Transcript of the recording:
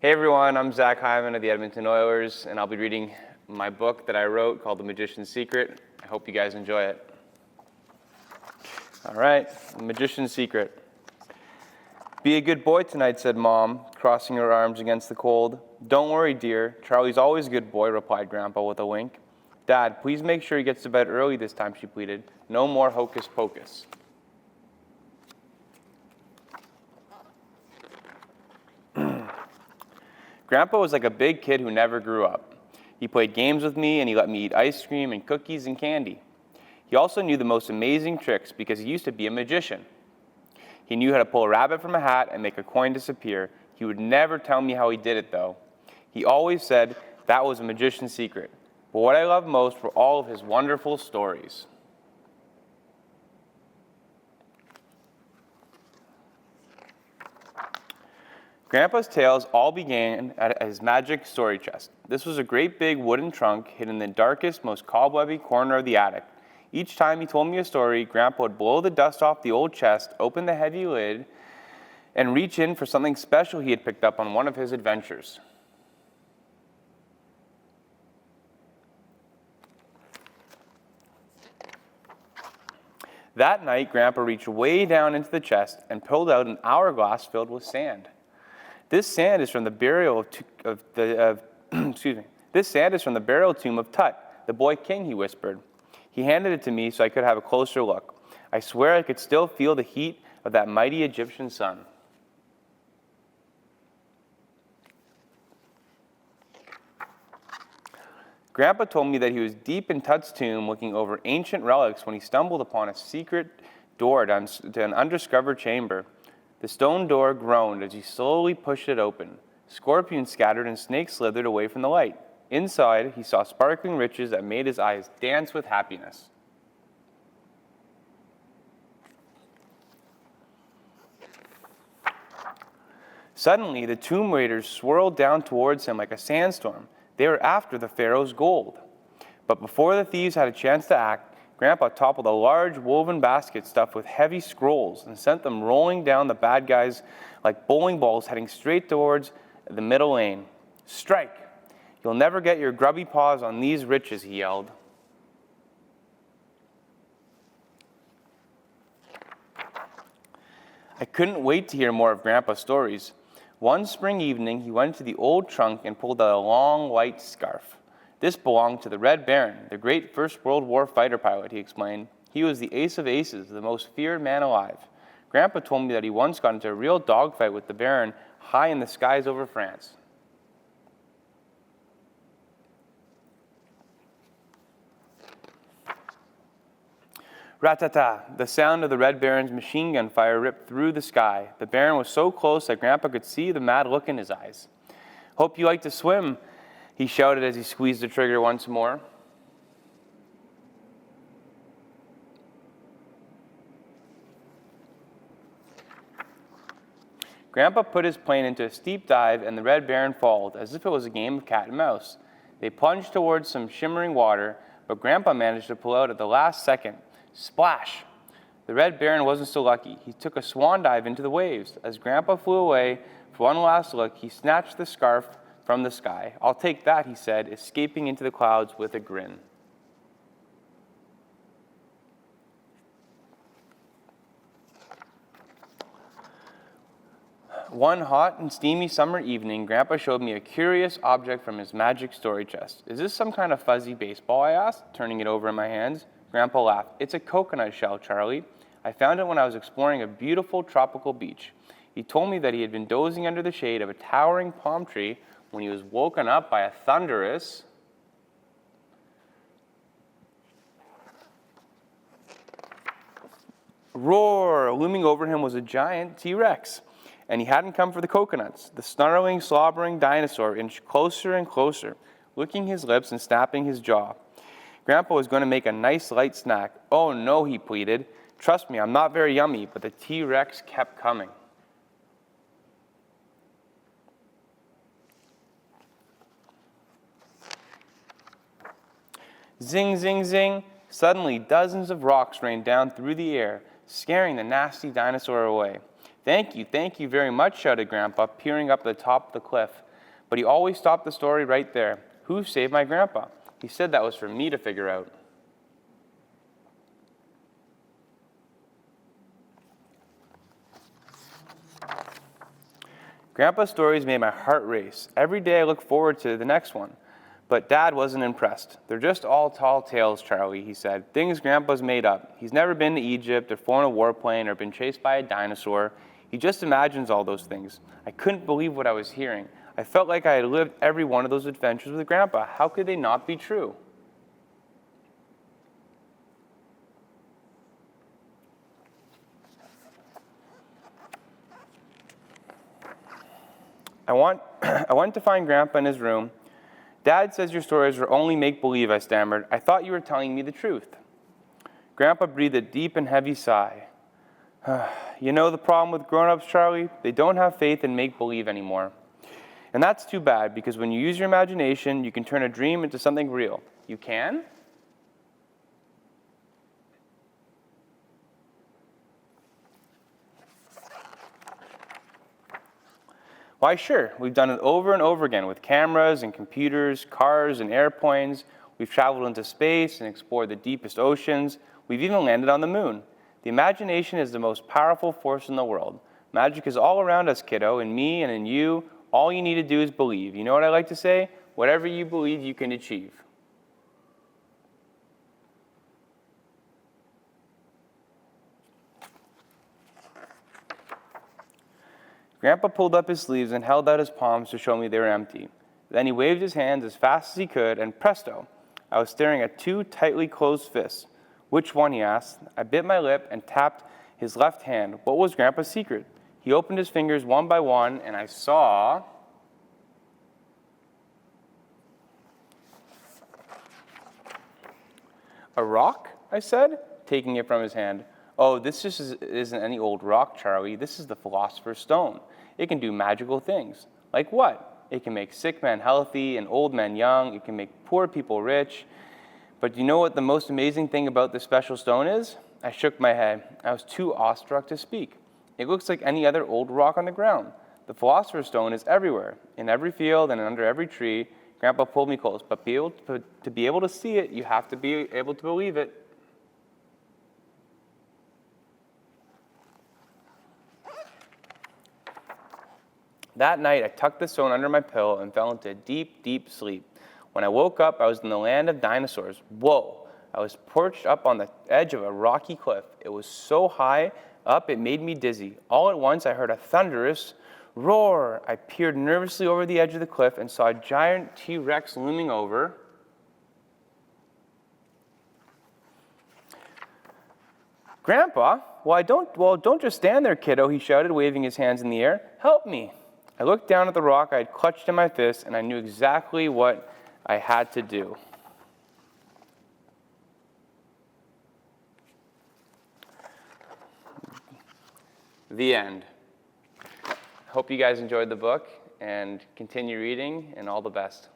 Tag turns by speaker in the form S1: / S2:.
S1: Hey everyone, I'm Zach Hyman of the Edmonton Oilers, and I'll be reading my book that I wrote called The Magician's Secret. I hope you guys enjoy it. All right, The Magician's Secret. Be a good boy tonight, said Mom, crossing her arms against the cold. Don't worry, dear. Charlie's always a good boy, replied Grandpa with a wink. Dad, please make sure he gets to bed early this time, she pleaded. No more hocus pocus. Grandpa was like a big kid who never grew up. He played games with me, and he let me eat ice cream and cookies and candy. He also knew the most amazing tricks because he used to be a magician. He knew how to pull a rabbit from a hat and make a coin disappear. He would never tell me how he did it, though. He always said that was a magician's secret. But what I loved most were all of his wonderful stories. Grandpa's tales all began at his magic story chest. This was a great big wooden trunk hidden in the darkest, most cobwebby corner of the attic. Each time he told me a story, Grandpa would blow the dust off the old chest, open the heavy lid, and reach in for something special he had picked up on one of his adventures. That night, Grandpa reached way down into the chest and pulled out an hourglass filled with sand. This sand is from the burial This sand is from the burial tomb of Tut, the boy king, he whispered. He handed it to me so I could have a closer look. I swear I could still feel the heat of that mighty Egyptian sun. Grandpa told me that he was deep in Tut's tomb looking over ancient relics when he stumbled upon a secret door to an undiscovered chamber. The stone door groaned as he slowly pushed it open. Scorpions scattered and snakes slithered away from the light. Inside, he saw sparkling riches that made his eyes dance with happiness. Suddenly, the tomb raiders swirled down towards him like a sandstorm. They were after the pharaoh's gold. But before the thieves had a chance to act, Grandpa toppled a large woven basket stuffed with heavy scrolls and sent them rolling down the bad guys like bowling balls heading straight towards the middle lane. Strike! You'll never get your grubby paws on these riches, he yelled. I couldn't wait to hear more of Grandpa's stories. One spring evening, he went to the old trunk and pulled out a long white scarf. This belonged to the Red Baron, the great First World War fighter pilot, he explained. He was the ace of aces, the most feared man alive. Grandpa told me that he once got into a real dogfight with the Baron high in the skies over France. Rat-ta-ta! The sound of the Red Baron's machine gun fire ripped through the sky. The Baron was so close that Grandpa could see the mad look in his eyes. Hope you like to swim, he shouted as he squeezed the trigger once more. Grandpa put his plane into a steep dive, and the Red Baron followed, as if it was a game of cat and mouse. They plunged towards some shimmering water, but Grandpa managed to pull out at the last second. Splash! The Red Baron wasn't so lucky. He took a swan dive into the waves. As Grandpa flew away for one last look, he snatched the scarf from the sky. I'll take that, he said, escaping into the clouds with a grin. One hot and steamy summer evening, Grandpa showed me a curious object from his magic story chest. Is this some kind of fuzzy baseball, I asked, turning it over in my hands. Grandpa laughed. It's a coconut shell, Charlie. I found it when I was exploring a beautiful tropical beach. He told me that he had been dozing under the shade of a towering palm tree when he was woken up by a thunderous roar. Looming over him was a giant T-Rex, and he hadn't come for the coconuts. The snarling, slobbering dinosaur inched closer and closer, licking his lips and snapping his jaw. Grandpa was going to make a nice light snack. Oh no, he pleaded. Trust me, I'm not very yummy, but the T-Rex kept coming. Zing, zing, zing. Suddenly, dozens of rocks rained down through the air, scaring the nasty dinosaur away. Thank you very much, shouted Grandpa, peering up the top of the cliff. But he always stopped the story right there. Who saved my grandpa? He said that was for me to figure out. Grandpa's stories made my heart race. Every day I look forward to the next one. But Dad wasn't impressed. They're just all tall tales, Charlie, he said. Things Grandpa's made up. He's never been to Egypt or flown a warplane or been chased by a dinosaur. He just imagines all those things. I couldn't believe what I was hearing. I felt like I had lived every one of those adventures with Grandpa. How could they not be true? I went to find Grandpa in his room. Dad says your stories are only make-believe, I stammered. I thought you were telling me the truth. Grandpa breathed a deep and heavy sigh. You know the problem with grown-ups, Charlie? They don't have faith in make-believe anymore. And that's too bad, because when you use your imagination, you can turn a dream into something real. You can? Why, sure. We've done it over and over again with cameras and computers, cars and airplanes. We've traveled into space and explored the deepest oceans. We've even landed on the moon. The imagination is the most powerful force in the world. Magic is all around us, kiddo, in me and in you. All you need to do is believe. You know what I like to say? Whatever you believe, you can achieve. Grandpa pulled up his sleeves and held out his palms to show me they were empty. Then he waved his hands as fast as he could, and presto, I was staring at two tightly closed fists. Which one, he asked. I bit my lip and tapped his left hand. What was Grandpa's secret? He opened his fingers one by one, and I saw a rock, I said, taking it from his hand. Oh, this just isn't any old rock, Charlie. This is the Philosopher's Stone. It can do magical things. Like what? It can make sick men healthy and old men young. It can make poor people rich. But do you know what the most amazing thing about this special stone is? I shook my head. I was too awestruck to speak. It looks like any other old rock on the ground. The Philosopher's Stone is everywhere, in every field and under every tree. Grandpa pulled me close, but to be able to see it, you have to be able to believe it. That night, I tucked the stone under my pillow and fell into a deep, deep sleep. When I woke up, I was in the land of dinosaurs. Whoa! I was perched up on the edge of a rocky cliff. It was so high up, it made me dizzy. All at once, I heard a thunderous roar. I peered nervously over the edge of the cliff and saw a giant T-Rex looming over. Grandpa, don't just stand there, kiddo, he shouted, waving his hands in the air. Help me. I looked down at the rock I had clutched in my fist, and I knew exactly what I had to do. The end. Hope you guys enjoyed the book, and continue reading, and all the best.